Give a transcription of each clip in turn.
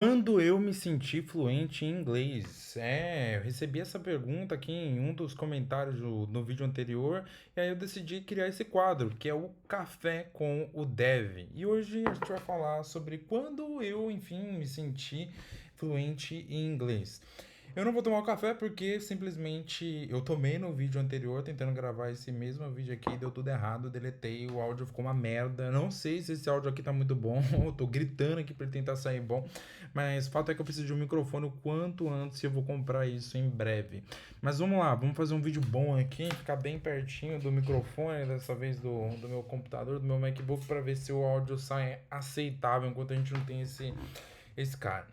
Quando eu me senti fluente em inglês? Eu recebi essa pergunta aqui em um dos comentários no vídeo anterior, e aí eu decidi criar esse quadro, que é o Café com o Dev. E hoje a gente vai falar sobre quando eu, enfim, me senti fluente em inglês. Eu não vou tomar o café porque simplesmente eu tomei no vídeo anterior tentando gravar esse mesmo vídeo aqui, deu tudo errado, deletei, o áudio ficou uma merda. Não sei se esse áudio aqui tá muito bom, eu tô gritando aqui pra ele tentar sair bom, mas o fato é que eu preciso de um microfone o quanto antes e eu vou comprar isso em breve. Mas vamos lá, vamos fazer um vídeo bom aqui, ficar bem pertinho do microfone, dessa vez do meu computador, do meu MacBook, para ver se o áudio sai aceitável enquanto a gente não tem esse cara.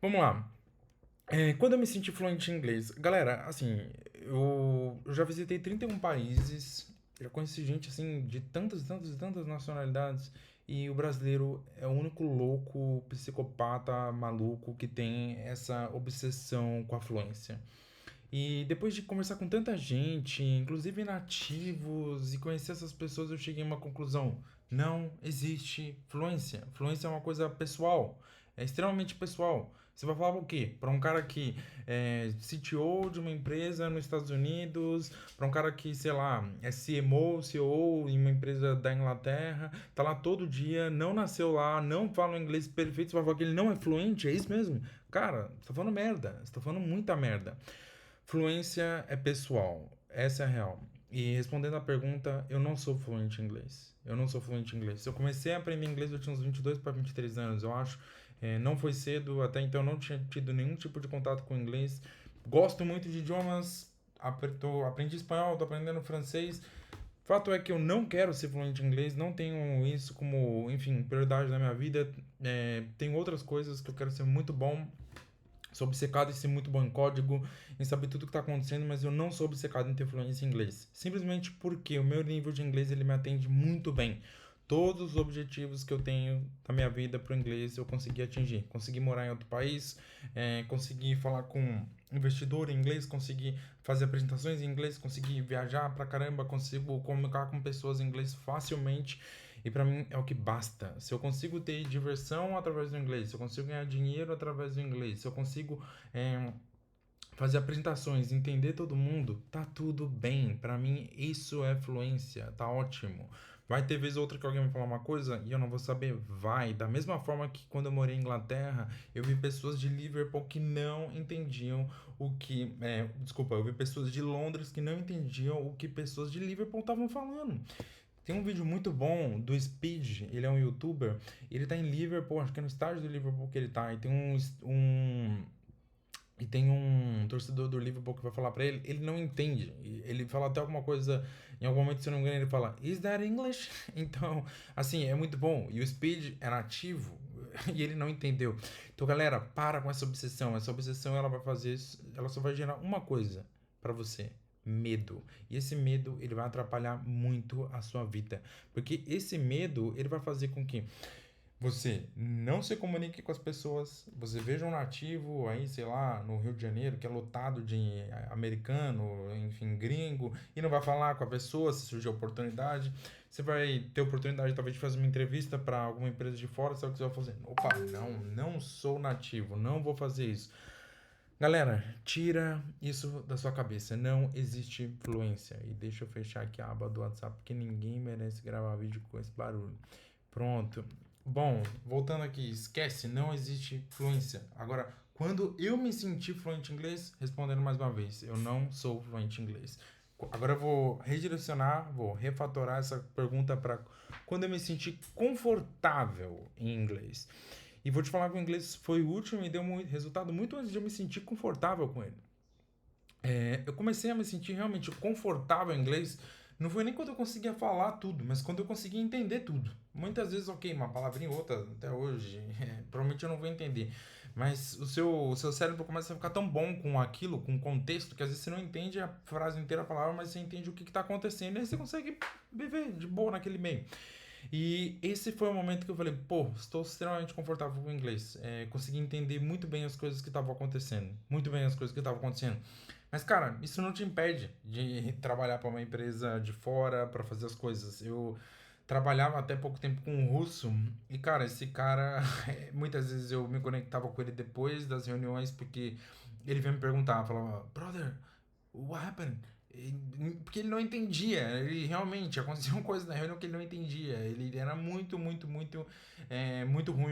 Vamos lá. Quando eu me senti fluente em inglês, galera, assim, eu já visitei 31 países, já conheci gente, assim, de tantas, tantas, tantas nacionalidades, e o brasileiro é o único louco, psicopata, maluco que tem essa obsessão com a fluência. E depois de conversar com tanta gente, inclusive nativos, e conhecer essas pessoas, eu cheguei a uma conclusão: não existe fluência. Fluência é uma coisa pessoal, é extremamente pessoal. Você vai falar o quê? Para um cara que é CTO de uma empresa nos Estados Unidos, para um cara que, sei lá, é CMO, CEO em uma empresa da Inglaterra, tá lá todo dia, não nasceu lá, não fala inglês perfeito, você vai falar que ele não é fluente? É isso mesmo? Cara, você tá falando merda, você tá falando muita merda. Fluência é pessoal, essa é a real. E respondendo a pergunta, eu não sou fluente em inglês. Eu não sou fluente em inglês. Eu comecei a aprender inglês, eu tinha uns 22 para 23 anos, eu acho. Não foi cedo, até então eu não tinha tido nenhum tipo de contato com inglês. Gosto muito de idiomas, aprendi espanhol, estou aprendendo francês. Fato é que eu não quero ser fluente em inglês, não tenho isso como, enfim, prioridade na minha vida. Tem outras coisas que eu quero ser muito bom. Sou obcecado em ser muito bom em código, em saber tudo o que está acontecendo, mas eu não sou obcecado em ter fluência em inglês. Simplesmente porque o meu nível de inglês ele me atende muito bem. Todos os objetivos que eu tenho na minha vida para o inglês eu consegui atingir. Consegui morar em outro país, consegui falar com investidor em inglês, consegui fazer apresentações em inglês, consegui viajar pra caramba, consigo comunicar com pessoas em inglês facilmente. E para mim é o que basta. Se eu consigo ter diversão através do inglês, se eu consigo ganhar dinheiro através do inglês, se eu consigo é, fazer apresentações, entender todo mundo, tá tudo bem. Pra mim, isso é fluência, tá ótimo. Vai ter vez ou outra que alguém vai falar uma coisa e eu não vou saber? Vai. Da mesma forma que quando eu morei em Inglaterra, eu vi pessoas de Liverpool que não entendiam o que. Desculpa, eu vi pessoas de Londres que não entendiam o que pessoas de Liverpool estavam falando. Tem um vídeo muito bom do Speed, ele é um youtuber, ele tá em Liverpool, acho que é no estádio do Liverpool que ele tá, e tem um torcedor do Liverpool que vai falar pra ele, ele não entende. Ele fala até alguma coisa, em algum momento, se eu não me engano, ele fala, Is that English? Então, assim, é muito bom. E o Speed é nativo e ele não entendeu. Então, galera, para com essa obsessão. Essa obsessão, ela vai fazer, ela só vai gerar uma coisa pra você. Medo. E esse medo, ele vai atrapalhar muito a sua vida. Porque esse medo, ele vai fazer com que você não se comunique com as pessoas, você veja um nativo aí, sei lá, no Rio de Janeiro, que é lotado de americano, enfim, gringo, e não vai falar com a pessoa se surgir oportunidade. Você vai ter oportunidade talvez de fazer uma entrevista para alguma empresa de fora, sabe o que você vai fazer? Opa, não sou nativo, não vou fazer isso. Galera, tira isso da sua cabeça. Não existe fluência. E deixa eu fechar aqui a aba do WhatsApp, porque ninguém merece gravar vídeo com esse barulho. Pronto. Bom, voltando aqui, esquece, não existe fluência. Agora, quando eu me senti fluente em inglês, respondendo mais uma vez, eu não sou fluente em inglês. Agora eu vou redirecionar, vou refatorar essa pergunta para quando eu me senti confortável em inglês. E vou te falar que o inglês foi útil e deu um resultado muito antes de eu me sentir confortável com ele. Eu comecei a me sentir realmente confortável em inglês. Não foi nem quando eu conseguia falar tudo, mas quando eu conseguia entender tudo. Muitas vezes, ok, uma palavrinha ou outra, até hoje, provavelmente eu não vou entender. Mas o seu cérebro começa a ficar tão bom com aquilo, com o contexto, que às vezes você não entende a frase inteira, a palavra, mas você entende o que está acontecendo. E aí você consegue viver de boa naquele meio. E esse foi o momento que eu falei, pô, estou extremamente confortável com o inglês. Consegui entender muito bem as coisas que estavam acontecendo. Muito bem as coisas que estavam acontecendo. Mas, cara, isso não te impede de trabalhar para uma empresa de fora, para fazer as coisas. Eu trabalhava até pouco tempo com um russo. E, cara, esse cara, muitas vezes eu me conectava com ele depois das reuniões, porque ele vinha me perguntar, falava, brother, what happened? Porque ele não entendia, ele realmente aconteciam coisas na reunião que ele não entendia. Ele era muito ruim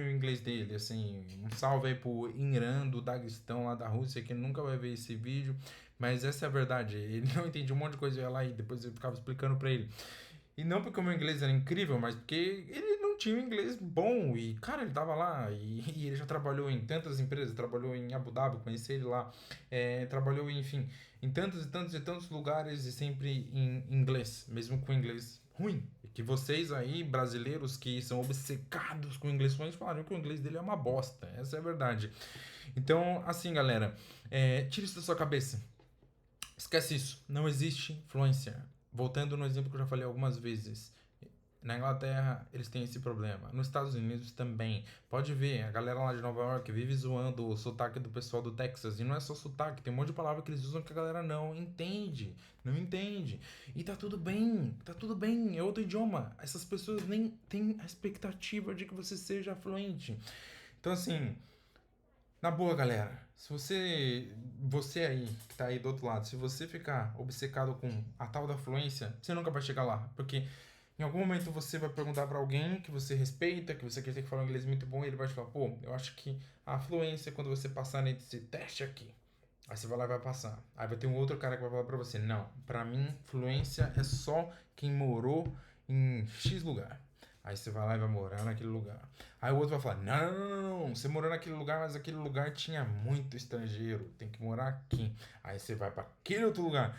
o inglês dele. Assim, um salve aí pro Inran do Daguestão lá da Rússia, que nunca vai ver esse vídeo, mas essa é a verdade. Ele não entendia um monte de coisa, eu ia lá e depois eu ficava explicando pra ele. E não porque o meu inglês era incrível, mas porque ele não tinha um inglês bom. E, cara, ele tava lá e ele já trabalhou em tantas empresas. Trabalhou em Abu Dhabi, conheci ele lá. Trabalhou, enfim, em tantos e tantos e tantos lugares e sempre em inglês, mesmo com inglês ruim. E que vocês aí, brasileiros que são obcecados com o inglês fluente, falaram que o inglês dele é uma bosta. Essa é a verdade. Então, assim, galera, tira isso da sua cabeça. Esquece isso. Não existe fluência. Voltando no exemplo que eu já falei algumas vezes. Na Inglaterra, eles têm esse problema. Nos Estados Unidos também. Pode ver, a galera lá de Nova York vive zoando o sotaque do pessoal do Texas. E não é só sotaque, tem um monte de palavra que eles usam que a galera não entende. Não entende. E tá tudo bem, tá tudo bem. É outro idioma. Essas pessoas nem têm a expectativa de que você seja fluente. Então, assim, na boa, galera, se você aí que tá aí do outro lado, se você ficar obcecado com a tal da fluência, você nunca vai chegar lá, porque em algum momento você vai perguntar pra alguém que você respeita, que você quer que fala um inglês muito bom, e ele vai te falar, pô, eu acho que a fluência é quando você passar nesse teste aqui. Aí você vai lá e vai passar. Aí vai ter um outro cara que vai falar pra você, não, pra mim, fluência é só quem morou em X lugar. Aí você vai lá e vai morar naquele lugar. Aí o outro vai falar: não, não, não, não, você morou naquele lugar, mas aquele lugar tinha muito estrangeiro, tem que morar aqui. Aí você vai para aquele outro lugar.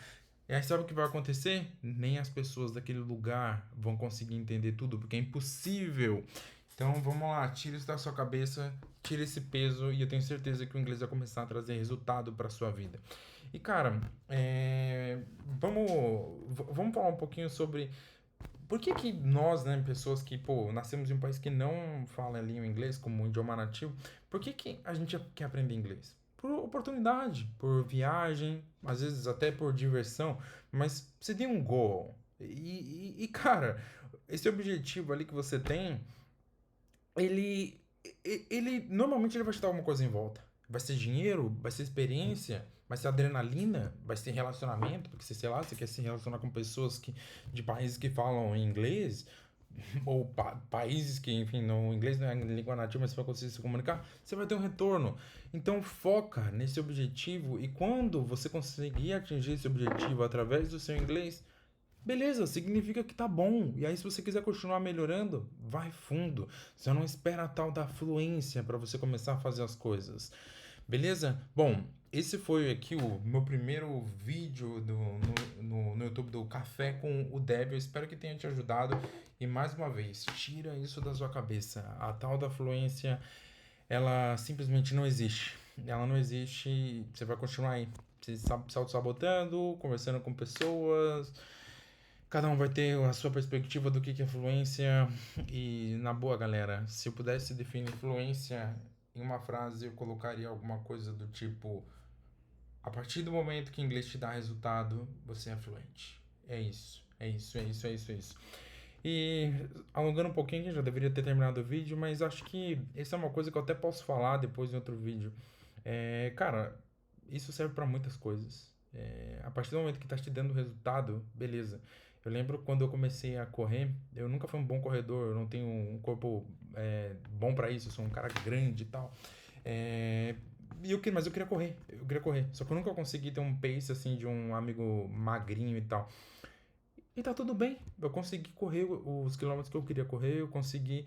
E aí sabe o que vai acontecer? Nem as pessoas daquele lugar vão conseguir entender tudo, porque é impossível. Então vamos lá, tira isso da sua cabeça, tira esse peso e eu tenho certeza que o inglês vai começar a trazer resultado para sua vida. E cara, vamos falar um pouquinho sobre por que que nós, né, pessoas que, pô, nascemos em um país que não fala ali o inglês como um idioma nativo, por que que a gente quer aprender inglês? Por oportunidade, por viagem, às vezes até por diversão, mas você tem um goal. Cara, esse objetivo ali que você tem, ele, ele normalmente ele vai te dar alguma coisa em volta. Vai ser dinheiro, vai ser experiência, vai ser adrenalina, vai ser relacionamento, porque você, sei lá, você quer se relacionar com pessoas de países que falam inglês, ou países que, enfim, no inglês não é língua nativa, mas você vai conseguir se comunicar, você vai ter um retorno. Então foca nesse objetivo e quando você conseguir atingir esse objetivo através do seu inglês, beleza, significa que tá bom. E aí, se você quiser continuar melhorando, vai fundo. Você não espera a tal da fluência para você começar a fazer as coisas. Beleza? Bom, esse foi aqui o meu primeiro vídeo no YouTube do Café com o Deb. Eu espero que tenha te ajudado. E mais uma vez, tira isso da sua cabeça. A tal da fluência, ela simplesmente não existe. Ela não existe. Você vai continuar aí se auto-sabotando, conversando com pessoas. Cada um vai ter a sua perspectiva do que é fluência. E na boa, galera, se eu pudesse definir fluência em uma frase, eu colocaria alguma coisa do tipo: a partir do momento que inglês te dá resultado, você é fluente. É isso, é isso, é isso, é isso, é isso. E alongando um pouquinho, já deveria ter terminado o vídeo, mas acho que essa é uma coisa que eu até posso falar depois em outro vídeo. Cara, isso serve para muitas coisas. A partir do momento que está te dando resultado, beleza. Eu lembro quando eu comecei a correr, eu nunca fui um bom corredor, eu não tenho um corpo bom para isso, eu sou um cara grande e tal. É, mas eu queria correr, eu queria correr. Só que eu nunca consegui ter um pace assim de um amigo magrinho e tal. E tá tudo bem, eu consegui correr os quilômetros que eu queria correr, eu consegui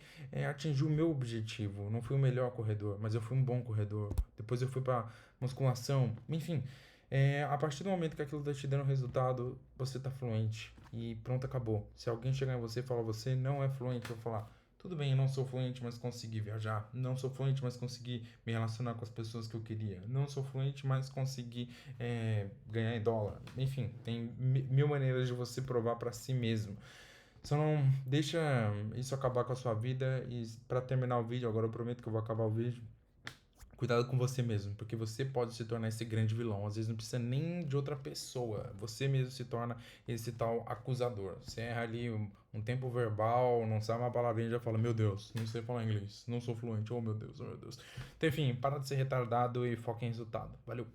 atingir o meu objetivo. Não fui o melhor corredor, mas eu fui um bom corredor. Depois eu fui pra musculação, enfim. A partir do momento que aquilo tá te dando resultado, você tá fluente. E pronto, acabou. Se alguém chegar em você e falar, você não é fluente, eu vou falar, tudo bem, eu não sou fluente, mas consegui viajar. Não sou fluente, mas consegui me relacionar com as pessoas que eu queria. Não sou fluente, mas consegui ganhar em dólar. Enfim, tem mil maneiras de você provar para si mesmo. Só não deixa isso acabar com a sua vida. E para terminar o vídeo, agora eu prometo que eu vou acabar o vídeo. Cuidado com você mesmo, porque você pode se tornar esse grande vilão. Às vezes não precisa nem de outra pessoa. Você mesmo se torna esse tal acusador. Você erra ali um tempo verbal, não sabe uma palavrinha e já fala: Meu Deus, não sei falar inglês, não sou fluente, oh meu Deus, oh meu Deus. Então, enfim, para de ser retardado e foca em resultado. Valeu!